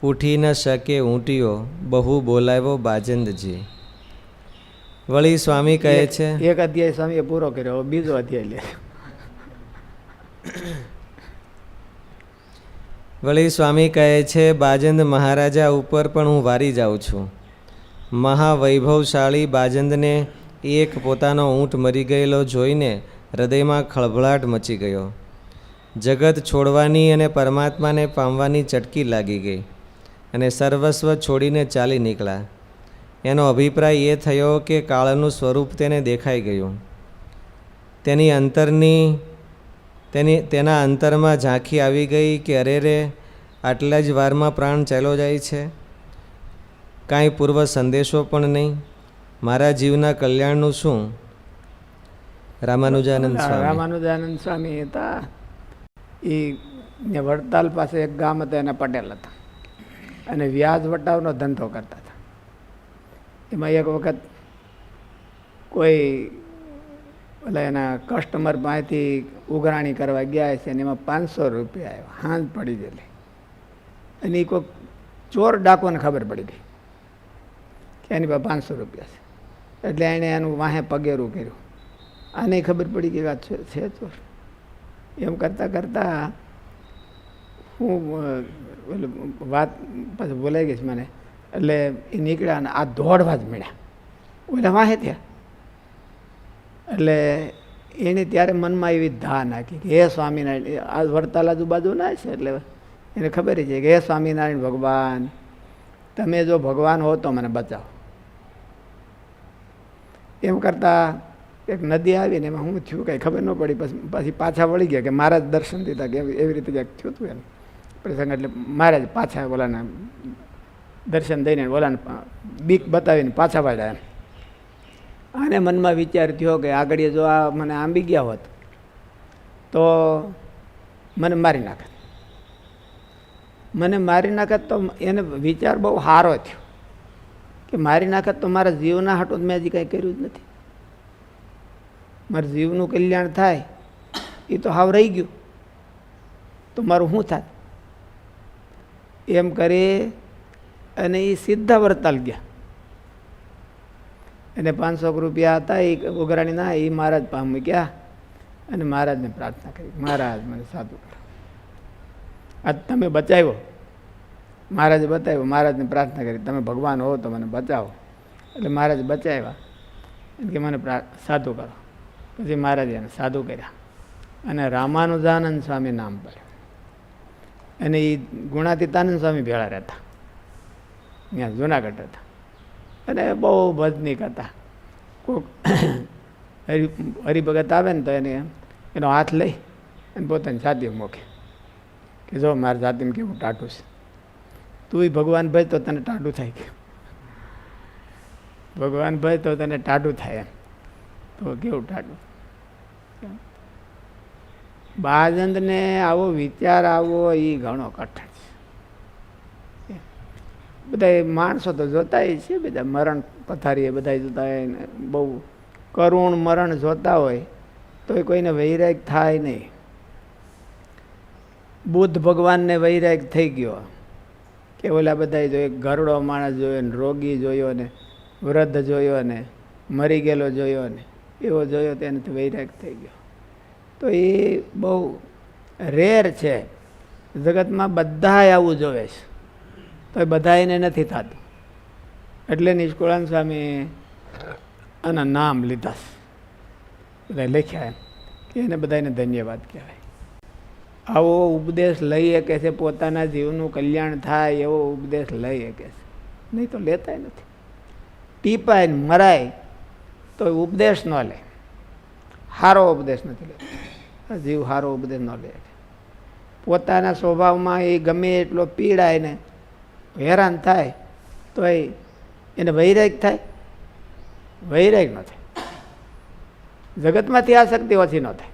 ઉઠી ન શકે ઊંટિયો, બહુ બોલાવ્યો બાજંદજી. વળી સ્વામી કહે છે, એક અધ્યાય સ્વામીએ પૂરો કર્યો, બીજો અધ્યાય લે. વળી સ્વામી કહે છે, બાજંદ મહારાજા ઉપર પણ હું વારી જાઉં છું. મહાવૈભવશાળી બાજંદને એક પોતાનો ઊંટ મરી ગયેલો જોઈને હૃદયમાં ખળભળાટ મચી ગયો. જગત છોડવાની અને પરમાત્માને પામવાની ચટકી લાગી ગઈ અને સર્વસ્વ છોડીને ચાલી નીકળ્યા. એનો અભિપ્રાય એ થયો કે કાળનું સ્વરૂપ તેને દેખાઈ ગયું. તેના અંતરમાં ઝાંખી આવી ગઈ કે અરે રે, આટલા જ વારમાં પ્રાણ ચાલ્યો જાય છે. કાંઈ પૂર્વ સંદેશો પણ નહીં. મારા જીવના કલ્યાણનું શું? રામાનુજાનંદ સ્વામી હતા એ વડતાલ પાસે એક ગામ હતા, એના પટેલ હતા અને વ્યાજ વટાવનો ધંધો કરતા હતા. એમાં એક વખત કોઈ એટલે એના કસ્ટમર પાસેથી ઉઘરાણી કરવા ગયા છે અને એમાં 500 રૂપિયા આવ્યા, હાંજ પડી ગયેલી. અને એ કોઈ ચોર ડાકોને ખબર પડી ગઈ કે એની પાસે 500 રૂપિયા છે. એટલે એણે એનું વાહે પગેરું કર્યું. આને ખબર પડી કે વાત છે ચોર. એમ કરતાં કરતાં હું વાત પછી બોલાઈ ગઈ મને. એટલે એ નીકળ્યા અને આ દોડવા જ મળ્યા, ઓલા વાહે થયા. એટલે એને ત્યારે મનમાં એવી ધા નાખી કે હે સ્વામિનારાયણ, આ વડતાલ આજુબાજુ ના છે એટલે એને ખબર છે કે હે સ્વામિનારાયણ ભગવાન, તમે જો ભગવાન હો તો મને બચાવો. એમ કરતાં એક નદી આવીને એમાં હું થયું કંઈ ખબર ન પડી. પછી પાછા વળી ગયા કે મહારાજ દર્શન દીધા કે એવી રીતે ક્યાંક થયું હતું એમ પ્રસંગ. એટલે મહારાજ પાછા ઓલાને દર્શન દઈને ઓલાને બીક બતાવીને પાછા વાળ્યા એમ. આને મનમાં વિચાર થયો કે આગળ જો આ મને આંબી ગયા હોત તો મને મારી નાખત. મને મારી નાખત તો એને વિચાર બહુ સારો થયો કે મારી નાખત તો મારા જીવના હાટું મેં હજી કાંઈ કર્યું જ નથી. મારા જીવનું કલ્યાણ થાય એ તો હાવ રહી ગયું, તો મારું શું થાય? એમ કરી અને એ સીધા વડતાલ ગયા. એને 500 રૂપિયા હતા એ ઉઘરાણીના, એ મહારાજ પાસે મૂક્યા અને મહારાજને પ્રાર્થના કરી, મહારાજ મને સાધુ કરો, આજ તમે બચાવ્યો. મહારાજે બતાવ્યો, મહારાજને પ્રાર્થના કરી તમે ભગવાન હો તો મને બચાવો. એટલે મહારાજ બચાવ્યા કે મને સાધુ કરો. પછી મહારાજે એને સાધુ કર્યા અને રામાનુજાનંદ સ્વામી નામ પડ્યું. અને એ ગુણાતીતાનંદ સ્વામી ભેળા રહેતા, ત્યાં જુનાગઢ હતા. અને બહુ ભજનીક હતા. કોઈક હરિભગત આવે ને તો એનો હાથ લઈ અને પોતાની છાતી મૂકે કે જો મારી છાતીમાં કેવું ટાઢું છે, તું ભગવાન ભાઈ તો તને ટાઢું થાય કે ભગવાન ભાઈ તો તને ટાઢું થાય એમ. તો કેવું ટાઢું. બાજંદને આવો વિચાર આવવો એ ઘણો કઠણ છે. બધા માણસો તો જોતા છે, બધા મરણ પથારીએ બધા જોતા હોય, બહુ કરુણ મરણ જોતા હોય તો કોઈને વૈરાગ થાય નહીં. બુદ્ધ ભગવાનને વૈરાગ થઈ ગયો કે ઓલા બધા જોયો, ઘરડો માણસ જોયો ને, રોગી જોયો ને, વૃદ્ધ જોયો ને, મરી ગયેલો જોયો ને, એવો જોયો તેનાથી વૈરાગ થઈ ગયો. તો એ બહુ રેર છે. જગતમાં બધાય આવું જોવે છે તો એ બધાને નથી થતું. એટલે નિષ્કુળાનંદ સ્વામી આના નામ લીધા છે, બધા લખ્યા એમ કે એને બધાને ધન્યવાદ કહેવાય. આવો ઉપદેશ લઈ શકે છે, પોતાના જીવનું કલ્યાણ થાય એવો ઉપદેશ લઈ શકે છે, નહીં તો લેતા નથી. ટીપાય ને મરાય તો ઉપદેશ ન લે, સારો ઉપદેશ નથી લેતો. જીવ સારો ઉપદેશ ન લે. પોતાના સ્વભાવમાં એ ગમે એટલો પીડાય ને હેરાન થાય તો એને વૈરાગ થાય? વૈરાગ ન થાય. જગતમાંથી આસક્તિ ઓછી ન થાય.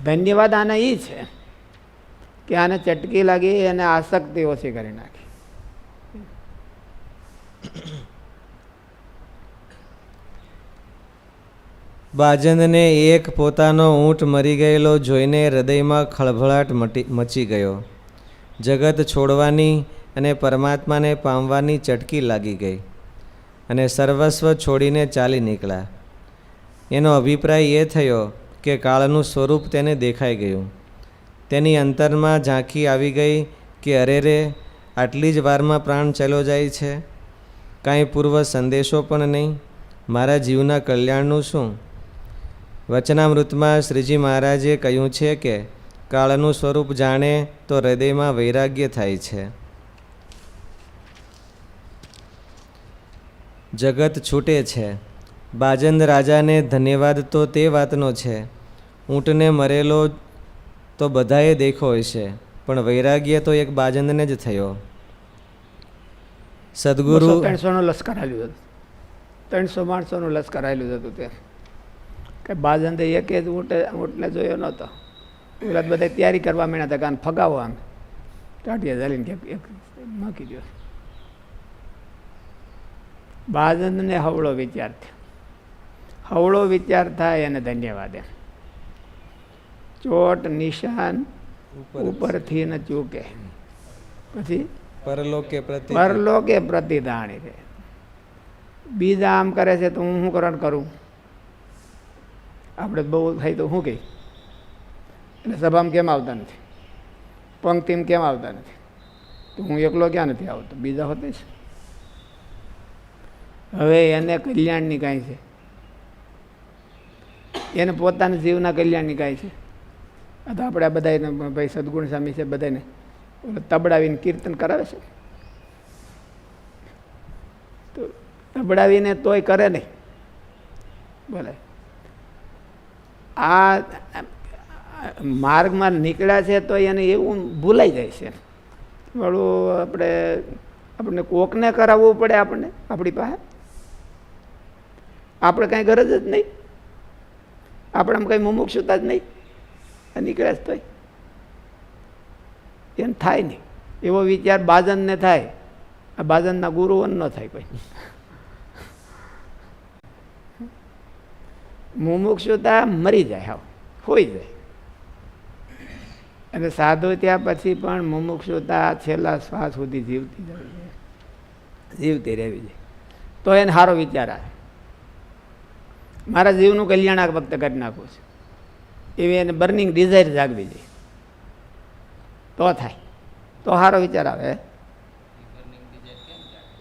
ધન્યવાદ આને એ છે કે આને ચટકી લાગી અને આસક્તિ ઓછી કરી નાખી. બાજંદને એક પોતાનો ઊંટ મરી ગયેલો જોઈને હૃદયમાં ખળભળાટ મચી ગયો. જગત છોડવાની અને પરમાત્માને પામવાની ચટકી લાગી ગઈ અને સર્વસ્વ છોડીને ચાલી નીકળ્યા. એનો અભિપ્રાય એ થયો કે કાળનું સ્વરૂપ તેને દેખાઈ ગયું. તેની અંતરમાં ઝાંખી આવી ગઈ કે અરે રે, આટલી જ વારમાં પ્રાણ ચાલ્યો જાય છે, કાંઈ પૂર્વ સંદેશો પણ નહીં, મારા જીવના કલ્યાણનું શું? વચનામૃતમાં શ્રીજી મહારાજે કહ્યું છે કે કાળનું સ્વરૂપ જાણે તો હૃદયમાં વૈરાગ્ય થાય છે. જગત છૂટે છે. બાજંદ રાજાને ધન્યવાદ તો તે વાતનો છે, ઊંટને મરેલો તો બધાએ દેખો હશે, પણ વૈરાગ્ય તો એક બાજંદને જ થયો. સદગુરુ 300નું લશ્કર આવેલું હતું, 300 માણસોનું લશ્કર આવેલું હતું. તે કે બાજંદે એક જ ઊંટને જોયો નહોતો. પેલા બધા તૈયારી કરવા માંડ્યા હતા, કાન ફગાવો આમ ટાટિયા ઝાલીને એક મૂકી દો. બાજંદને હવળો વિચાર થયો. હવળો વિચાર થાય અને ધન્યવાદ. એમ ચોટ નિશાન ઉપરથી ન ચૂકે, પછી પરલોકે પ્રતિદાણી રહે. બીજા આમ કરે છે તો હું શું કરણ કરું? આપણે બહુ થાય તો શું કહી? એટલે સભામાં કેમ આવતા નથી, પંક્તિમાં કેમ આવતા નથી? તો હું એકલો ક્યાં નથી આવતો, બીજા હોતે છે. હવે એને કલ્યાણની કાંઈ છે, એને પોતાના જીવના કલ્યાણની કાંઈ છે. આ તો આપણે બધાને ભાઈ સદગુણ સ્વામી છે, બધાને તબડાવીને કીર્તન કરાવે છે. તો તબડાવીને તોય કરે નહીં. બોલે આ માર્ગમાં નીકળ્યા છે તો એને એવું ભૂલાઈ જાય છે. વાળું આપણને કોકને કરાવવું પડે, આપણને આપણી પાસે આપણે કાંઈ ગરજ જ નહીં, આપણે કંઈ મુમુક્ષુતા જ નહીં. નીકળ્યા જ તોય એને થાય નહીં. એવો વિચાર બાજનને થાય. આ બાજનના ગુરુઓને ન થાય કોઈ. મુમુક્ષુતા મરી જાય, હાવ હોઈ જાય. અને સાધુ ત્યાં પછી પણ મુમુક્ષુતા છેલ્લા શ્વાસ સુધી જીવતી રહેવી જોઈએ. તો એને સારો વિચાર આવે, મારા જીવનું કલ્યાણ આ વખતે કરી નાખવું છે, એવી એને બર્નિંગ ડિઝાયર જાગવી જોઈએ. તો થાય, તો સારો વિચાર આવે.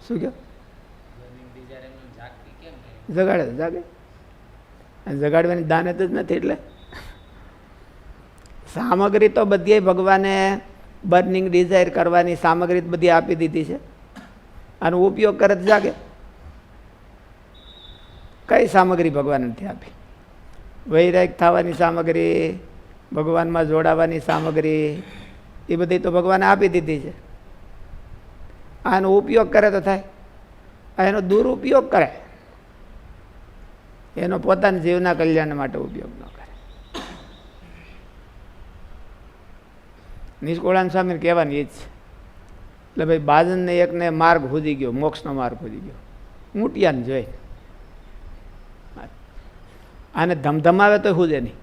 શું કહો? જગાડે તો જાગે. જગાડવાની દાનત જ નથી. એટલે સામગ્રી તો બધી ભગવાને બર્નિંગ ડિઝાયર કરવાની સામગ્રી બધી આપી દીધી છે. આનો ઉપયોગ કરે તો જાગે. કઈ સામગ્રી ભગવાન નથી આપી? વૈરાગ થવાની સામગ્રી, ભગવાનમાં જોડાવાની સામગ્રી, એ બધી તો ભગવાને આપી દીધી છે. આનો ઉપયોગ કરે તો થાય. એનો દુરુપયોગ કરે, એનો પોતાના જીવના કલ્યાણ માટે ઉપયોગ ન કરે. નિષ્કુળાન સ્વામીને કહેવાની એ જ છે. એટલે ભાઈ બાજનને એકને માર્ગ ખુદી ગયો, મોક્ષનો માર્ગ ખુદી ગયો, ઊંટિયાને જોઈ. આને ધમધમાવે તો ખુદે નહીં.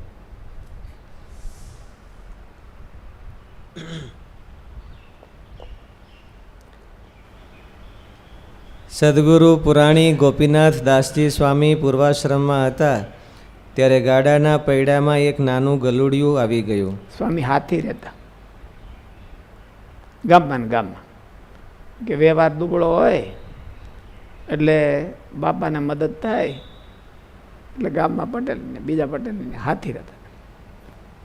સદગુરુ પુરાણી ગોપીનાથ દાસજી સ્વામી પૂર્વાશ્રમમાં હતા ત્યારે ગાડાના પૈડામાં એક નાનું ગલુડિયું આવી ગયું. સ્વામી હાથી રહેતા ગામમાં કે વ્યવહાર દુબળો હોય એટલે બાપાને મદદ થાય, એટલે ગામમાં પટેલને બીજા પટેલને હાથી રહેતા.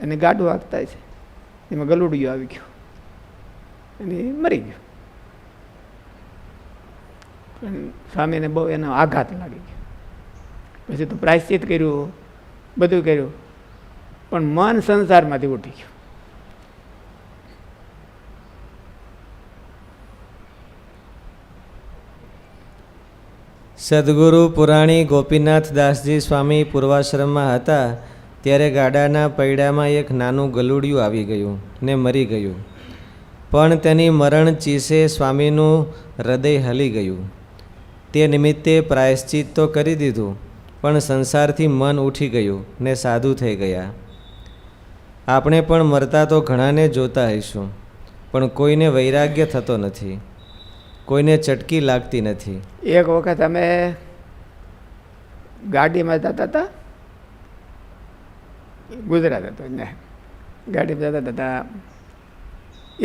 એને ગાડું હાંકતા છે, એમાં ગલુડિયું આવી ગયું અને મરી ગયું. સ્વામીને બહુ એનો આઘાત લાગી ગયો. પછી તો પ્રાયશ્ચિત કર્યું, બધું કર્યું, પણ મન સંસારમાંથી ઉઠી ગયું. સદગુરુ પુરાણી ગોપીનાથ દાસજી સ્વામી પૂર્વાશ્રમમાં હતા ત્યારે ગાડાના પૈડામાં એક નાનું ગલુડિયું આવી ગયું ને મરી ગયું. પણ તેની મરણ ચીસે સ્વામીનું હૃદય હલી ગયું. તે નિમિત્તે પ્રાયશ્ચિત તો કરી દીધું, પણ સંસારથી મન ઉઠી ગયું ને સાધુ થઈ ગયા. આપણે પણ મરતા તો ઘણાને જોતા હઈશું, પણ કોઈને વૈરાગ્ય થતો નથી, કોઈને ચટકી લાગતી નથી. એક વખત અમે ગાડીમાં જતા હતા, ગુજરાત હતો ને, ગાડીમાં જતા હતા,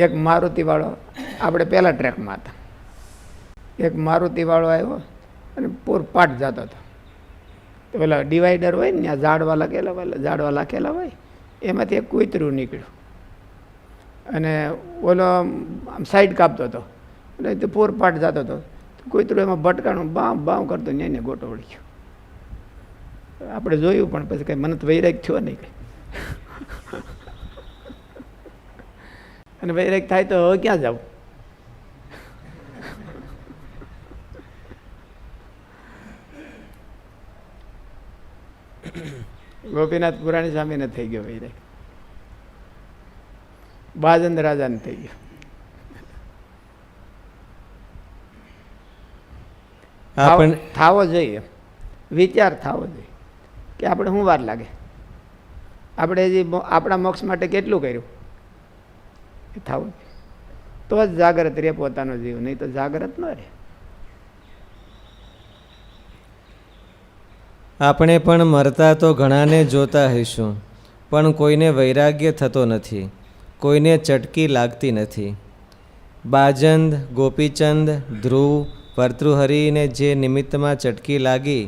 એક મારુતિવાળો, આપણે પહેલાં ટ્રેકમાં હતા, એક મારુતિવાળો આવ્યો અને પૂરપાટ જતો હતો. તો પેલા ડિવાઈડર હોય ને ત્યાં ઝાડવા લાખેલા હોય, એમાંથી એક કૂતરું નીકળ્યું અને ઓલો આમ સાઈડ કાપતો હતો અને તે પૂરપાટ જતો હતો. કૂતરું એમાં ભટકાણું બામ બામ કરતો ન્યાયને ગોટો વળી ગયો. આપણે જોયું પણ પછી કંઈ મને તો વૈરાગ થયો નહીં કંઈ. અને વૈરાગ થાય તો હવે ક્યાં જાવ? ગોપીનાથ પુરાણી સ્વામીને થઈ ગયો વૈરાગ, બાજંદ રાજાને થઈ ગયો. થાવો જોઈએ, વિચાર થવો જોઈએ કે આપણે શું વાર લાગે, આપણે હજી આપણા મોક્ષ માટે કેટલું કર્યું એ થવું તો જ જાગ્રત રહે પોતાનો જીવ, નહીં તો જાગ્રત ન રહે. આપણે પણ મરતા તો ઘણાને જોતા હઈશું, પણ કોઈને વૈરાગ્ય થતો નથી, કોઈને ચટકી લાગતી નથી. બાજંદ, ગોપીચંદ, ધ્રુવ, ભર્તૃહરિને જે નિમિત્તમાં ચટકી લાગી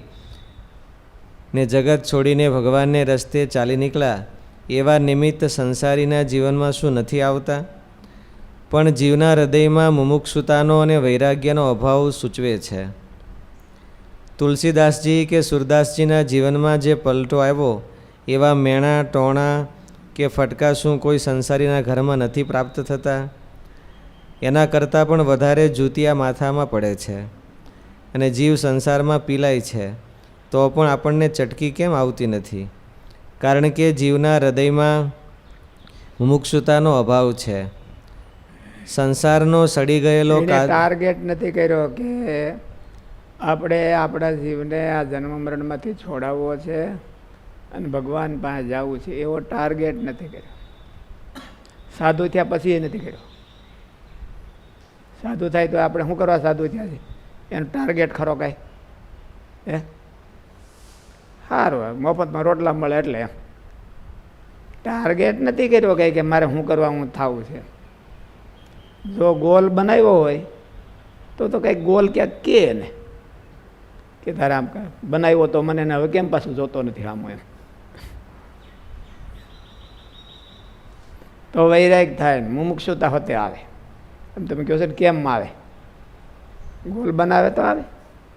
ને જગત છોડીને ભગવાનને રસ્તે ચાલી નીકળ્યા, એવા નિમિત્ત સંસારીના જીવનમાં શું નથી આવતા? પણ જીવના હૃદયમાં મુમુક્ષુતાનો અને વૈરાગ્યનો અભાવ સૂચવે છે. તુલસીદાસજી કે સુરદાસજીના જીવનમાં જે પલટો આવ્યો, એવા મેણા, ટોણા કે ફટકા શું કોઈ સંસારીના ઘરમાં નથી પ્રાપ્ત થતા? એના કરતાં પણ વધારે જૂતિયા માથામાં પડે છે અને જીવ સંસારમાં પીલાય છે, તો પણ આપણને ચટકી કેમ આવતી નથી? કારણ કે જીવના હૃદયમાં મુમુક્ષુતાનો અભાવ છે. સંસારનો સડી ગયેલો ટાર્ગેટ નથી કર્યો કે આપણે આપણા જીવને આ જન્મ મરણમાંથી છોડાવવો છે અને ભગવાન પાસે જવું છે, એવો ટાર્ગેટ નથી કર્યો. સાધુ થયા પછી એ નથી કર્યો. સાધુ થાય તો આપણે શું કરવા સાધુ થયા છે? એનો ટાર્ગેટ ખરો કાંઈ? હે, સારું મફતમાં રોટલા મળે એટલે એમ ટાર્ગેટ નથી કર્યો કંઈ કે મારે શું કરવા હું થવું છે. જો ગોલ બનાવ્યો હોય તો કંઈક ગોલ ક્યાંક કે ને કે તારે આમ બનાવ્યો તો મને હવે કેમ પાછું જોતો નથી આમ એમ, તો વૈરાગ થાય ને મુમુક્ષુતા હોતે આવે. એમ તમે કહો છો ને કેમ આવે? ગોલ બનાવે તો આવે.